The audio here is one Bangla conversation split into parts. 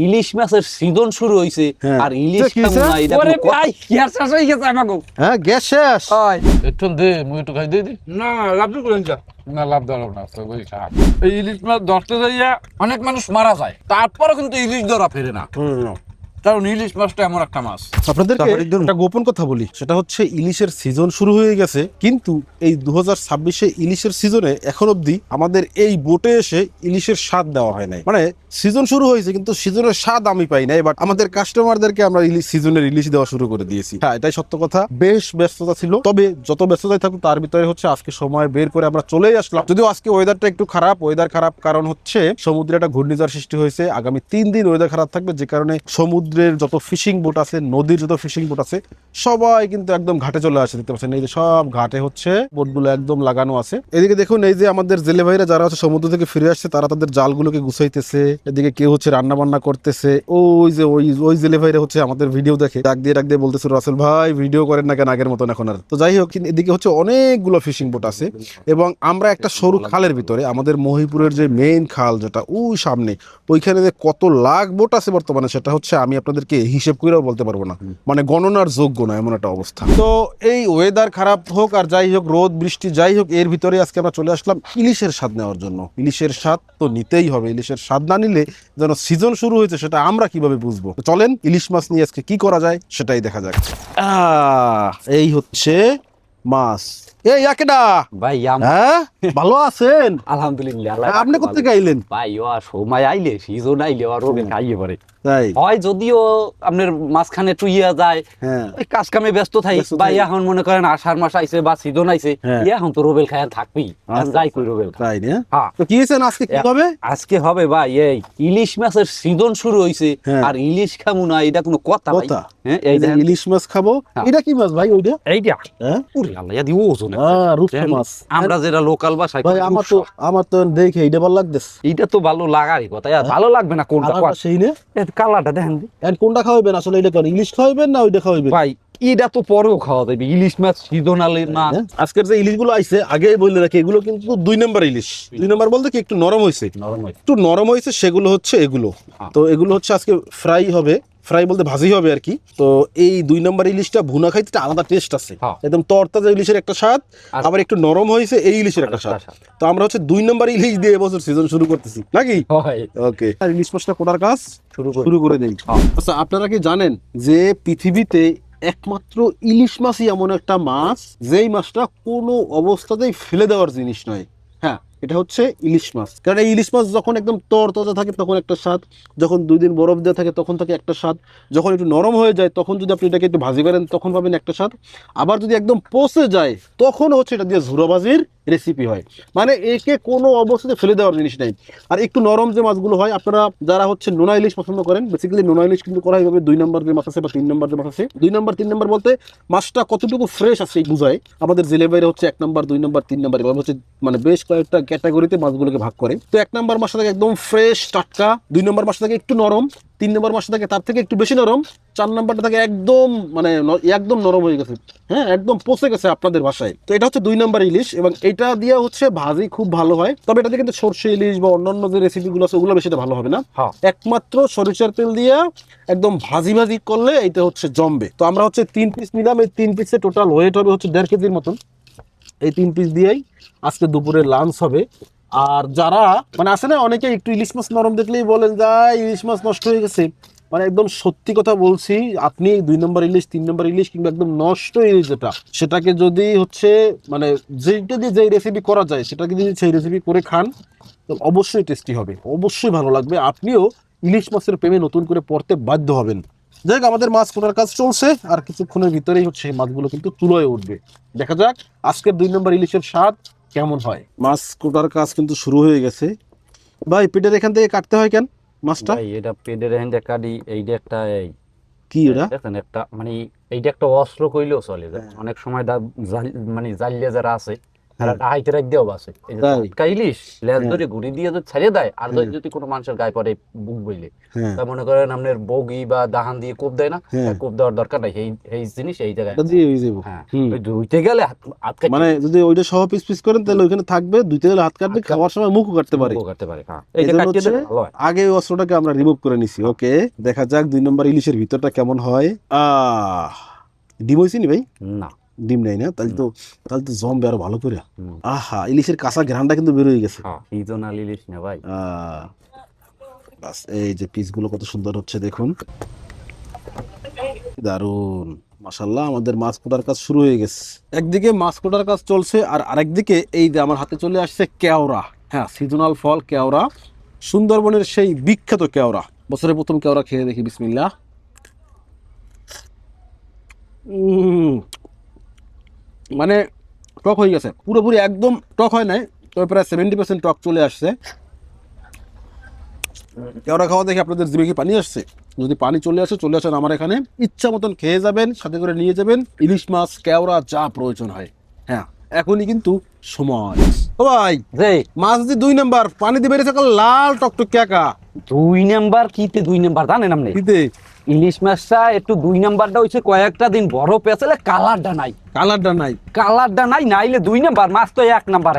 ইলিশ মাছের সিজন শুরু হইছে হ্যাঁ। আর ইলিশ কি হইছে? খাবো না, এটা ওরে কোনো কথা? ভাই গ্যাস শেষ হয়ে গেছে আমাকে। হ্যাঁ গ্যাস শেষ। হয় একটু দে মুই একটু খাই দে না লাভ করেন যা। না লাভ ধরো না তো ওই থাক। এই ইলিশ মাছ ধরতে যাইয়া অনেক মানুষ মারা যায়, তারপরে কিন্তু ইলিশ ধরা ফেরে না, কারণ ইলিশ মাছটা এমন একটা মাছ। আপনাদেরকে একটা গোপন কথা বলি, সেটা হচ্ছে ইলিশের সিজন শুরু হয়ে গেছে, কিন্তু এই 2026-এ ইলিশের সিজনে এখন অবধি আমাদের এই বোটে এসে ইলিশের স্বাদ দেওয়া হয় নাই। মানে সিজন শুরু হয়েছে কিন্তু সিজনের স্বাদ আমি পাই নাই, বাট আমাদের কাস্টমারদেরকে আমরা সিজনের ইলিশ দেওয়া শুরু করে দিয়েছি। হ্যাঁ, এটাই সত্য কথা। বেশ ব্যস্ততা ছিল, তবে যত ব্যস্ততায় থাকুক তার ভিতরে হচ্ছে আজকে সময় বের করে আমরা চলেই আসলাম। যদিও আজকে ওয়েদারটা একটু খারাপ, ওয়েদার খারাপ কারণ হচ্ছে সমুদ্রে একটা ঘূর্ণিঝড় সৃষ্টি হয়েছে। আগামী 3 দিন ওয়েদার খারাপ থাকবে, যে কারণে সমুদ্রের যত ফিশিং বোট আছে, নদীর যত ফিশিং বোট আছে, সবাই কিন্তু একদম ঘাটে চলে আসে। দেখতে পাচ্ছেন এই যে সব ঘাটে হচ্ছে বোটগুলো একদম লাগানো আছে। এদিকে দেখুন, এই যে আমাদের জেলে ভাইরা যারা হচ্ছে সমুদ্র থেকে ফিরে আসছে, তারা তাদের জালগুলোকে গুছাইতেছে। এদিকে কেউ হচ্ছে রান্না বান্না করতেছে। ওই যে ওই জেলে ভাইরা হচ্ছে আমাদের ভিডিও দেখে ডাক দিয়ে বলতেছে, রাসেল ভাই ভিডিও করেন না কেন আগের মতন এখন আর। তো যাই হোক, এদিকে হচ্ছে অনেকগুলো ফিশিং বোট আছে এবং আমরা একটা সরু খালের ভিতরে, আমাদের মহিপুরের যে মেইন খাল যেটা ওই সামনে, ওইখানে যে কত লাখ বোট আছে বর্তমানে, সেটা হচ্ছে আমি আপনাদেরকে হিসেব করেও বলতে পারবো না, মানে গণনার যোগ্য না এমন একটা অবস্থা। তো এই ওয়েদার খারাপ হোক আর যাই হোক, রোদ বৃষ্টি যাই হোক, এর ভিতরে আজকে আমরা চলে আসলাম ইলিশের স্বাদ নেওয়ার জন্য। ইলিশের স্বাদ তো নিতেই হবে, ইলিশের স্বাদ না নিলে যেন সিজন শুরু হয়েছে সেটা আমরা কিভাবে বুঝবো। তো চলেন ইলিশ মাছ নিয়ে আজকে কি করা যায় সেটাই দেখা যাক। এই হচ্ছে মাছ। এই আকেডা ভাই হ্যাঁ, ভালো আছেন? আলহামদুলিল্লাহ, আল্লাহ আপনি রাখছে কোথেকে ভালো। আইলেন? ভাই ও সময় আইলে সিজন আইলে আর রোগে খাইয়ে পারে তাই? হয়, যদিও আপনার মাঝখানে টুইয়া যায়, হ্যাঁ। ওই কাজ কামে ব্যস্ত থাকি। ব্যস্ত ভাই থাকি। এখন মনে করেন আষাঢ় মাস আইছে বা সিজন আইছে, হ্যাঁ। এখন তো রোবেল খায় থাকবি, আচ্ছা, যাই কই রোবেল খায়। তাই না? হ্যাঁ। তো কি হয়েছে আজকে, কি হবে? আজকে হবে ভাই এই ইলিশ মাছের সিজন শুরু হইছে হ্যাঁ। আর ইলিশ খামু না, এটা কোনো কথা ভাই? কথা। হ্যাঁ, এই এই যে দেখেন। ইলিশ মাছ খাবো। হ্যাঁ। এটা কি মাছ ভাই ওইটা? এইটা হ্যাঁ, ওরে আল্লাহ, ইয়া দি ওজন একটা। রূপসা দেখেন, মাছ। আমরা যেটা লোকাল ভাষায় ভাই কই আমার তো দেখে এইটা ভালো লাগতেছে। এইটা তো ভালো লাগারই কথা, ইয়া ভালো লাগবে না কোনটা? আর সেই না, কালারটা দেখেন দি। আর কোনটা খাওয়াবেন আসলে? এটা কোন ইলিশ খাওয়াবেন না ওইটা খাওয়াবেন? ভাই এটা তো পরেও খাওয়া যাবে, ইলিশ মাছ সিজনালি মাছ। হ্যাঁ? আজকের যে ইলিশগুলো আইছে আগে বলে রাখি, এগুলো কিন্তু 2 নম্বর ইলিশ। 2 নম্বর বলতে কি একটু নরম হয়েছে, একটু নরম হয়েছে, সেগুলো হচ্ছে এগুলো। তো এগুলো হচ্ছে আজকে ফ্রাই হবে, ফ্রাই বলতে ভাজি হবে আর কি। তো এই 2 নম্বর ইলিশটা ভুনা খাইতে একটা আলাদা টেস্ট আছে, হ্যাঁ। একদম তরতাজা ইলিশের একটা স্বাদ, আর- আবার একটু নরম হয়েছে এই ইলিশের একটা স্বাদ। তো আমরা হচ্ছে 2 নম্বর ইলিশ দিয়ে এবছর সিজন শুরু করতেছি নাকি? হয় ওকে, ইলিশ মাছটা কোটার কাজ শুরু করি। শুরু করে দেই। হ্যাঁ। আচ্ছা, আপনারা কি জানেন যে পৃথিবীতে একমাত্র ইলিশ মাছই এমন একটা মাছ যেই মাছটা কোনো অবস্থাতেই ফেলে দেওয়ার জিনিস নয়? হ্যাঁ, এটা হচ্ছে ইলিশ মাছ। কারণ এই ইলিশ মাছ যখন একদম তরতাজা থাকে তখন একটা স্বাদ, যখন 2 দিন বরফ দেওয়া থাকে তখন থাকে একটা স্বাদ, যখন একটু নরম হয়ে যায় তখন যদি আপনি এটাকে একটু ভাজি করেন তখন পাবেন একটা স্বাদ, আবার যদি একদম পচে যায় তখন হচ্ছে এটা দিয়ে ঝুরা ভাজির রেসিপি হয়। মানে একে কোনো অবস্থাতে ফেলে দেওয়ার জিনিস নেই। আর একটু নরম যে মাছগুলো হয়, আপনারা যারা হচ্ছে নোনা ইলিশ পছন্দ করেন, বেসিক্যালি নোনা ইলিশ কিন্তু করা হবে 2 নম্বর যে মাছ আছে বা 3 নম্বর যে মাছ আছে। 2 নম্বর 3 নম্বর বলতে মাছটা কতটুকু ফ্রেশ আছে বুঝায়। আমাদের জেলে বাইরে হচ্ছে 1 নম্বর 2 নম্বর 3 নম্বর এভাবে হচ্ছে মানে বেশ কয়েকটা ক্যাটাগরিতে মাছগুলোকে ভাগ করে। তো 1 নম্বর মাছটা থাকে একদম ফ্রেশ টাটকা, 2 নম্বর মাছটা থাকে একটু নরম, 3 নম্বর মাছটা থাকে তার থেকে একটু বেশি নরম, 4 নম্বরটা থাকে একদম মানে একদম নরম হয়ে গেছে, হ্যাঁ একদম পচে গেছে আপনাদের ভাষায়। তো এটা হচ্ছে 2 নম্বর ইলিশ এবং এটা দিয়ে হচ্ছে ভাজি খুব ভালো হয়। তবে এটা দিয়ে কিন্তু সরষে ইলিশ বা অন্যান্য যে রেসিপিগুলো আছে ওগুলো বেশি ভালো হবে না। হ্যাঁ। একমাত্র সরিষার তেল দিয়ে একদম ভাজি করলে এটা হচ্ছে জমবে। তো আমরা হচ্ছে 3 পিস নিলাম, এই 3 পিসে টোটাল ওয়েট হবে হচ্ছে 1.5 কেজির মতন। এই 3 পিস দিয়েই আজকে দুপুরে লাঞ্চ হবে। আর যারা মানে আসে না অনেকে একটু ইলিশ মাছ নরম দেখলেই বলেন যে ইলিশ মাছ নষ্ট হয়ে গেছে, মানে একদম সত্যি কথা বলছি, আপনি 2 নম্বর ইলিশ 3 নম্বর ইলিশ কিংবা একদম নষ্ট ইলিশ যেটা, সেটাকে যদি হচ্ছে মানে যেটা দিয়ে যেই রেসিপি করা যায় সেটাকে যদি সেই রেসিপি করে খান তো অবশ্যই টেস্টি হবে, অবশ্যই ভালো লাগবে। আপনিও ইলিশ মাছের প্রেমে নতুন করে পড়তে বাধ্য হবেন। যাই হোক, আমাদের মাছ কোটার কাজ চলছে আর কিছুক্ষণের ভিতরেই হচ্ছে মাছগুলো কিন্তু চুলোয় উঠবে। দেখা যাক আজকের 2 নম্বর ইলিশের স্বাদ কেমন হয়। মাছ কোটার কাজ কিন্তু শুরু হয়ে গেছে। ভাই পেটের এখান থেকে কাটতে হয় কেন মাছটা? ভাই এটা পেটের হ্যান্ডে কাটি, এইটা একটা এই কি এটা? দেখেন একটা মানে এইটা একটা অস্ত্র কইলেও চলে যায়। অনেক সময় মানে জালিয়া যারা আছে আর হাইতে রাখ দিও বাসে এই যে তাই? টাটকা ইলিশ লেজ ধরে ঘুরি দিয়ে যদি ছাড়িয়ে দেয় আর যদি কোনো মানুষের গায়ে পড়ে বুক বইলে হ্যাঁ তা মনে করেন আপনার বগি বা দাহান দিয়ে কোপ দেয় না হ্যাঁ। কোপ দেওয়ার দরকার নাই এই জিনিস এই জায়গায় এটা দিয়ে হয়ে যাবো। হ্যাঁ হুম। ওই ধুইতে গেলে হাত কাটতে মানে যদি ওইটা সহ পিস পিস করেন তাহলে ওইখানে থাকবে, দুইতে গেলে হাত কাটবে, খাওয়ার সময় মুখও কাটতে পারে। কাটতে পারে হ্যাঁ এই এইটা জন্য কাটিয়ে হচ্ছে দিলে ভালো হয় আগে ওই অস্ত্রটাকে আমরা রিমুভ করে নিছি। ওকে, দেখা যাক 2 নম্বর ইলিশের ভিতরটা কেমন হয়। ডিম হয়েছে নি ভাই? না ডিম নাই না, তাহলে তো জমবে আরো ভালো করে। হুম। আহা, ইলিশের কাঁচা ঘ্রাণটা কিন্তু বের হয়ে গেছে। হ্যাঁ সিজনাল ইলিশ না ভাই বাস, এই যে পিসগুলো কত সুন্দর হচ্ছে দেখুন, দারুন মাশাআল্লাহ। আমাদের মাছ কোটার কাজ শুরু হয়ে গেছে। একদিকে মাছ কোটার কাজ চলছে আর আরেকদিকে এই যে আমার হাতে চলে আসছে কেওড়া। হ্যাঁ, সিজনাল ফল কেওড়া, সুন্দরবনের সেই বিখ্যাত কেওড়া। বছরের প্রথম কেওড়া খেয়ে দেখি, বিসমিল্লাহ। মানে টক হয়ে গেছে, পুরোপুরি একদম টক হয় নাই, তবে প্রায় 70% টক চলে আসছে। কেওড়া খাওয়া দেখে আপনাদের জিভে কি পানি আসছে? যদি পানি চলে আসেন আমার এখানে, ইচ্ছা মতন খেয়ে যাবেন, সাথে করে নিয়ে যাবেন ইলিশ মাছ, কেওড়া যা প্রয়োজন হয়। হ্যাঁ, এখনই কিন্তু সময়। ও ভাই, যে মাছ দি 2 নাম্বার, পানি দিয়ে বেরিয়েছে লাল টকটক ক্যাকা। 2 নাম্বার কিতে 2 নাম্বার জানেন আপনি? দিতে ইলিশ মাছটা একটু 2 নাম্বারটা হইছে কয়েকটা দিন বড় পেছলে কালারটা নাই, কালারটা নাই। নাইলে 2 নাম্বার মাছ তো 1 নাম্বার।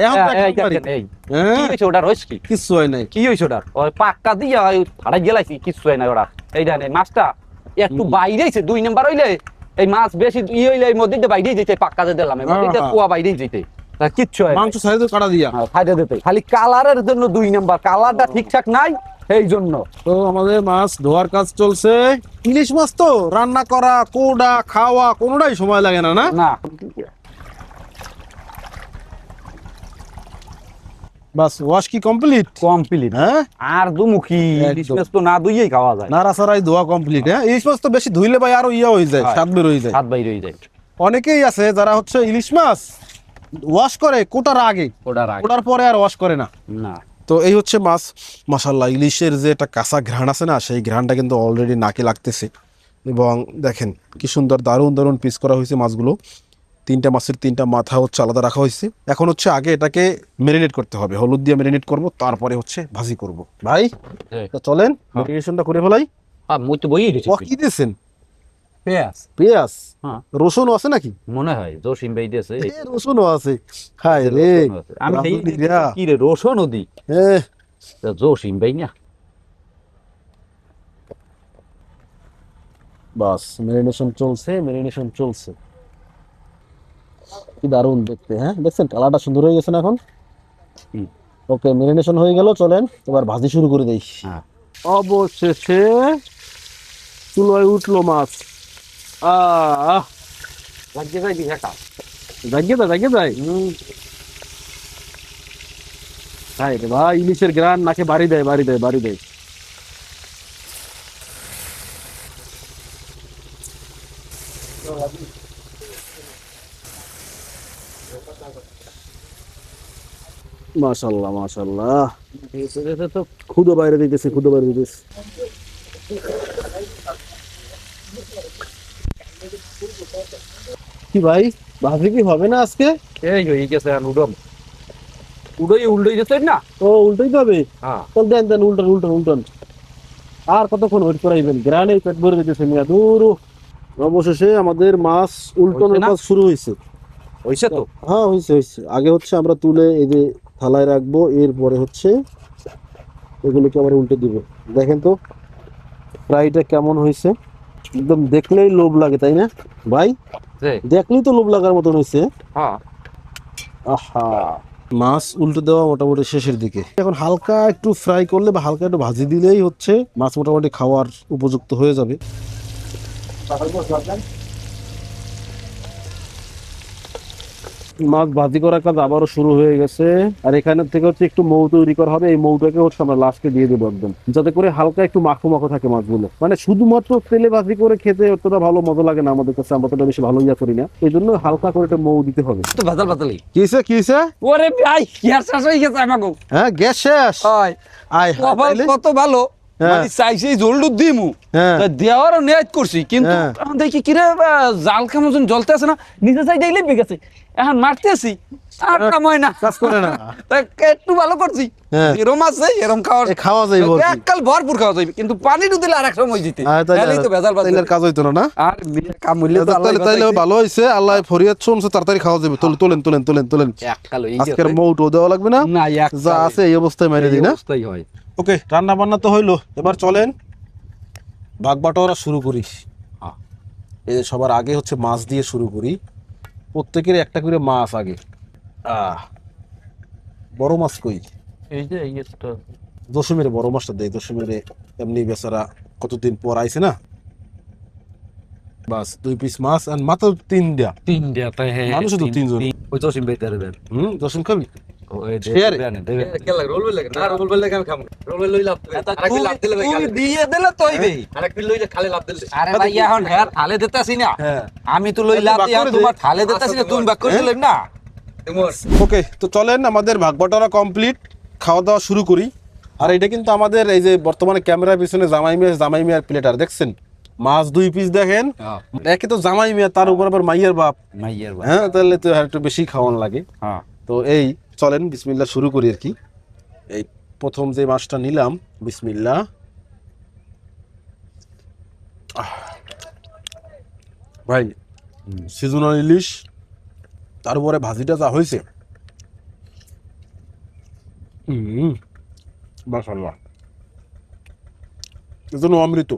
এখন তো একেবারে। এই হ্যাঁ, কি হইছে ওটার হইছে কি? কিচ্ছু হয় নাই। কি হইছে ওটার? ওই পাক্কা দিয়া ফাড়াই গেলাইছি, কিছু হয় না ওটা। এইটা নেই মাছটা একটু বাইরেইছে 2 নাম্বার হইলে এই মাছ বেশি হইলে এই মধ্যে বাইরেই যেতে, পাক্কা দিয়ে দিলাম এই মধ্যে কুয়া বাইরেই যেতে, কিচ্ছু হয় না। মাংস সাইজে কাটা দিয়া ফাইদা দিতে খালি কালারের জন্য 2 নাম্বার, কালারটা ঠিকঠাক নাই এই জন্য। তো আমাদের মাছ ধোয়ার কাজ চলছে। ইলিশ মাছ তো রান্না করা, কোডা, খাওয়া কোনোটাই সময় লাগে না, না? না বাস, ওয়াশ কি কমপ্লিট? কমপ্লিট। হ্যাঁ, আর দুমুখী ইলিশ একদম। মাছ তো না ধুইয়েই খাওয়া যায়, নাড়াচাড়াই ধোয়া কমপ্লিট। হ্যাঁ, ইলিশ মাছ তো বেশি ধুইলে ভাই আরো হয়ে যায়, হয়। স্বাদ বের হয়ে যায়। হাত বাইরে হয়ে যায়। অনেকেই আছে যারা হচ্ছে ইলিশ মাছ ওয়াশ করে কোটার আগে, ওটার আগে কোটার পরে আর ওয়াশ করে না। না। তো এই হচ্ছে মাছ। মাশাআল্লাহ, ইলিশের যে একটা কাঁচা ঘ্রাণ আছে না, সেই ঘ্রাণটা কিন্তু অলরেডি নাকে লাগতেছে। এবং দেখেন কি সুন্দর দারুণ দারুণ পিস করা হয়েছে মাছগুলো। 3টা মাছের 3টা মাথা হচ্ছে আলাদা রাখা হয়েছে। এখন হচ্ছে আগে এটাকে ম্যারিনেট করতে হবে, হলুদ দিয়ে ম্যারিনেট করব, তারপরে হচ্ছে ভাজি করব। ভাই তো চলেন ম্যারিনেশনটা করে ফেলাই। মুই তো বইয়ে দিছি ও কি দিয়েছেন? পেঁয়াজ। পেঁয়াজ, হ্যাঁ রসুনও আছে নাকি? মনে হয় জসিম ভাই দিয়েছে। এ, রসুনও আছে। হায় রে, আমি রাঁধুনিরা। কি রে রসুন দি এহ, জসিম ভাই না। বাস, ম্যারিনেশন চলছে। কি দারুণ দেখতে। হ্যাঁ, দেখছেন কালারটা সুন্দর হয়ে গেছে না এখন? হুম। ওকে, ম্যারিনেশন হয়ে গেল, চলেন এবার ভাজি শুরু করে দেই। হ্যাঁ অবশেষে চুলোয় উঠলো মাছ। আহ, লাগিয়ে যাই দেখা। জাগিয়ে দেয়। তাই রে ভাই, ইলিশের গ্রান নাকে বাড়ি দেয়। মাশাআল্লাহ তো খুদো বাইরে দিতেছে। কি ভাই, ভাজি কি হবে না আজকে? এই হয়ে গেছে আর উল্টোই যেতে না। ও, উল্টোই হবে। হ্যাঁ চল দেন উল্টন। আর কতক্ষণ ওয়েট করাইবেন? গ্রানে পেট ভরে দিতেছে মিয়া দূর। অবশেষে আমাদের মাছ উল্টনের হইছে না? কাজ শুরু হয়েছে। হইছে তো। হ্যাঁ, হয়েছে। আগে হচ্ছে আমরা তুলে এই যে থালায় রাখবো, এরপরে হচ্ছে এগুলোকে আবার উল্টে দিব। দেখেন তো ফ্রাইটা কেমন হয়েছে, একদম দেখলেই লোভ লাগে, তাই না ভাই? যে দেখলেই তো লোভ লাগার মতন হয়েছে। হ্যাঁ আহা, মাছ উল্টে দেওয়া মোটামুটি শেষের দিকে। এখন হালকা একটু ফ্রাই করলে বা হালকা একটু ভাজি দিলেই হচ্ছে মাছ মোটামুটি খাওয়ার উপযুক্ত হয়ে যাবে। মাছ ভাজি করার কাজ আবারও শুরু হয়ে গেছে। আর এখানে থেকে হচ্ছে একটু মৌ তৈরি করা হবে। এই মৌটাকে হচ্ছে আমরা লাস্টে দিয়ে দেবো একদম, যাতে করে হালকা একটু মাখো থাকে মাছগুলো। মানে শুধুমাত্র তেলে ভাজি করে খেতে অতটা ভালো মজা লাগে না আমাদের কাছে, আমরা অতটা বেশি ভালো ইয়া করি না, এই জন্য হালকা করে একটা মৌ দিতে হবে। তো বাতালি। কি হয়েছে? ওরে ভাই গ্যাস শেষ হয়ে গেছে আমাকে। হ্যাঁ, গ্যাস শেষ। হয় আয় কপাল তাইলে? কত ভালো, হ্যাঁ। মানে চাইছি জলডু দিমু হ্যাঁ। তা দেওয়ারও নিয়ত করছি কিন্তু হ্যাঁ। এখন দেখি কিরে জাল কেমন জ্বলতে আছে না নিচে সাইডে লেগে গেছে এখন মারতে আছি আর কাম হয় না কাজ করে না। তা একটু ভালো করছি হ্যাঁ। এরম আছে এরম এ খাওয়া যাইব আর কি। এককাল ভরপুর খাওয়া যাইবে কিন্তু পানি দিলে আর এক সময় দিতে তাইলে তো ভেজাল বাজে। তাইলে আর কাজ হইতো না আর কাম হইলে তো আল্লাহ তাইলে তাইলে ভালো হইছে, আল্লাহ ফরিয়াদ শুনছে, তাড়াতাড়ি খাওয়া যাবে। তোলেন তোলেন তোলেন তোলেন। এককাল হই আজকের মৌটো দেওয়া লাগবে না, না যা আছে এই অবস্থায় মেরে দিই না। অবস্থাই হয়। ওকে, রান্না বান্না তো হইলো, এবার চলেন ভাগ বাটোয়ারা শুরু করি। এই যে সবার আগে হচ্ছে মাছ দিয়ে শুরু করি, প্রত্যেকের একটা করে মাছ আগে। বড় মাছ কই? এই যে এই একটা দশমের বড় মাছটা দেয়, দশমের এমনি বেচারা কতদিন পর আইছে না। বাস 2 পিস মাছ আর মাত্র 3 দেয়া। তিনটা তাই হ্যাঁ মানুষ তো 3 জন। ওই জসিম ভাই তার দেন দশম খাবি? ওই শেয়ার? কেলা রোল লাগে না রোল লাগে আমি খাবো রোল লই লাভ আরেক লাভ দিলে তুমি দিয়ে দিলে তো হইবে আরেক পিল লইলে খালি লাভ দিলে আরে ভাই এখন হ্যাঁ থালে দিতেছি না হ্যাঁ। আমি তো লই লাভ দিয়া তোমার থালে দিতেছি না তুমি বাক করে দিলেন না তোমার ওকে, তো চলেন আমাদের ভাগ বাটোয়ারা কমপ্লিট, খাওয়া দাওয়া শুরু করি। আর এটা কিন্তু আমাদের এই যে বর্তমানে ক্যামেরার পিছনে জামাই মিয়ার প্লেটার দেখছেন, মাছ 2 পিস দেখেন। একে তো জামাই মিয়া, তার উপর আবার মাইয়ের বাপ। মাইয়ার ভাই হ্যাঁ, তাহলে তো আর একটু বেশি খাওয়ান লাগে। হ্যাঁ তো এই চলেন বিসমিল্লাহ শুরু করি আর কি। এই প্রথম যে মাছটা নিলাম, বিসমিল্লাহ। ভাই সিজনাল ইলিশ, তার উপরে ভাজিটা যা হয়েছে, মাশাআল্লাহ, এজন্য অমৃত।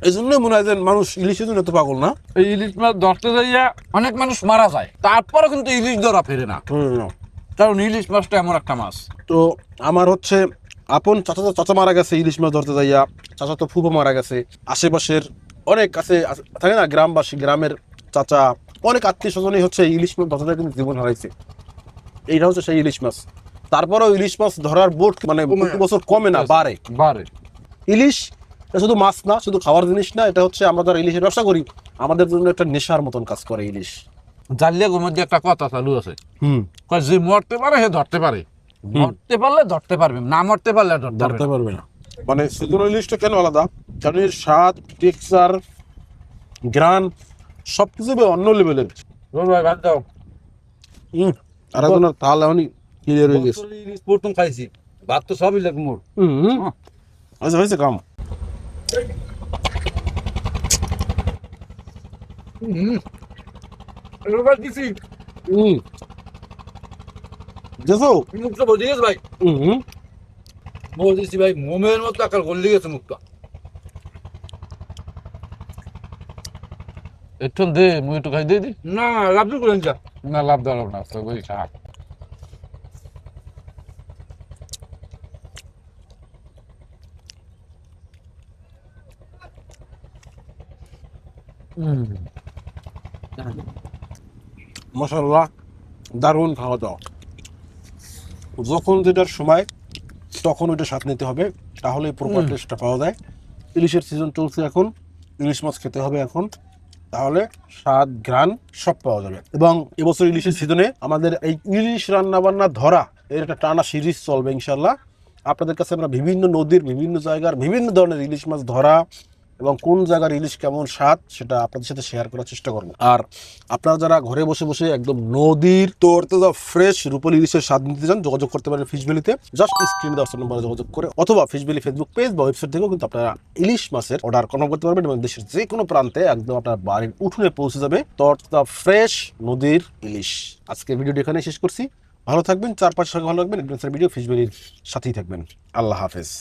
এই জন্য মনে হয় যে মানুষ ইলিশের জন্য এত পাগল না। এই ইলিশ মাছ ধরতে যাইয়া অনেক মানুষ মারা যায়, তারপরে কিন্তু ইলিশ ধরা ফেরে না, কারণ ইলিশ মাছটা এমন একটা মাছ। তো আমার হচ্ছে আপন চাচা মারা গেছে ইলিশ মাছ ধরতে যাইয়া, চাচা তো ফুফো মারা গেছে, আশেপাশের অনেক কাছে থাকে না গ্রামবাসী, গ্রামের চাচা, অনেক আত্মীয় স্বজনই হচ্ছে ইলিশ মাছ ধরতে যায় কিন্তু জীবন হারাইছে। এইটা হচ্ছে সেই ইলিশ মাছ। তারপরেও ইলিশ মাছ ধরার বোট মানে প্রতি বছর কমে না, বাড়ে। বারে ইলিশ এটা শুধু মাছ না, শুধু খাওয়ার জিনিস না, এটা হচ্ছে আমরা যারা ইলিশের ব্যবসা করি আমাদের জন্য একটা নেশার মতন কাজ করে ইলিশ। জালিয়াগুর মধ্যে একটা কথা চালু আছে, কয় যে মরতে পারে সে ধরতে পারে, মরতে পারলে ধরতে পারবে, না মরতে পারলে আর ধরতে ধরতে পারবে পারবে না। মানে সিজনাল ইলিশটা কেন আলাদা, কারণ এর স্বাদ, টেক্সচার, গ্রান সবকিছু অন্য লেভেলের। না। ভাই বাদ দাও, আর এখন তাহলে এমনই ক্লিয়ার হয়ে গেছে। ইলিশ প্রথম খাইছি, ভাত তো সবই লাগে মোর। আচ্ছা হয়েছে কাম। রোল দিছি দেখো মুখটা বজি গেছে ভাই বলছি ভাই মোমের মতো আকার গল্লি গেছে মুখটা একটু দে, মুই একটু খাই দিয়ে দি। না লাভ করেন যা না লাভ দাঁড়াব না, তো বই থাক। মাশাআল্লাহ, দারুণ খাওয়া দাওয়া। যখন যেটার সময় তখন ওইটা স্বাদ নিতে হবে, তাহলে প্রপার টেস্টটা পাওয়া যায়। ইলিশের সিজন চলছে এখন, ইলিশ মাছ খেতে হবে এখন, তাহলে স্বাদ ঘ্রাণ সব পাওয়া যাবে। এবং এবছর ইলিশের সিজনে আমাদের এই ইলিশ রান্না বান্না ধরা এর একটা টানা সিরিজ চলবে ইনশাল্লাহ। আপনাদের কাছে আমরা বিভিন্ন নদীর, বিভিন্ন জায়গার, বিভিন্ন ধরনের ইলিশ মাছ ধরা এবং কোন জায়গার ইলিশ কেমন স্বাদ সেটা আপনাদের সাথে শেয়ার করার চেষ্টা করবো। আর আপনারা যারা ঘরে বসে বসে একদম নদীর তোরতাজা ফ্রেশ রূপালী ইলিশের স্বাদ নিতে চান, যোগাযোগ করতে পারেন ফিশ ভ্যালিতে। জাস্ট স্ক্রিনে দেওয়া নম্বরে যোগাযোগ করে, অথবা ফিশ ভ্যালি ফেসবুক পেজ বা ওয়েবসাইট থেকেও কিন্তু আপনারা ইলিশ মাছের অর্ডার কনফার্ম করতে পারবেন এবং দেশের যে কোনো প্রান্তে একদম আপনার বাড়ির উঠোনে পৌঁছে যাবে তোরতাজা ফ্রেশ নদীর ইলিশ। আজকের ভিডিওটি এখানে শেষ করছি। ভালো থাকবেন, চারপাশের সঙ্গে ভালো রাখবেন, অ্যাডভেঞ্চার ভিডিও ফিশ ভ্যালির সাথেই থাকবেন। আল্লাহ হাফেজ।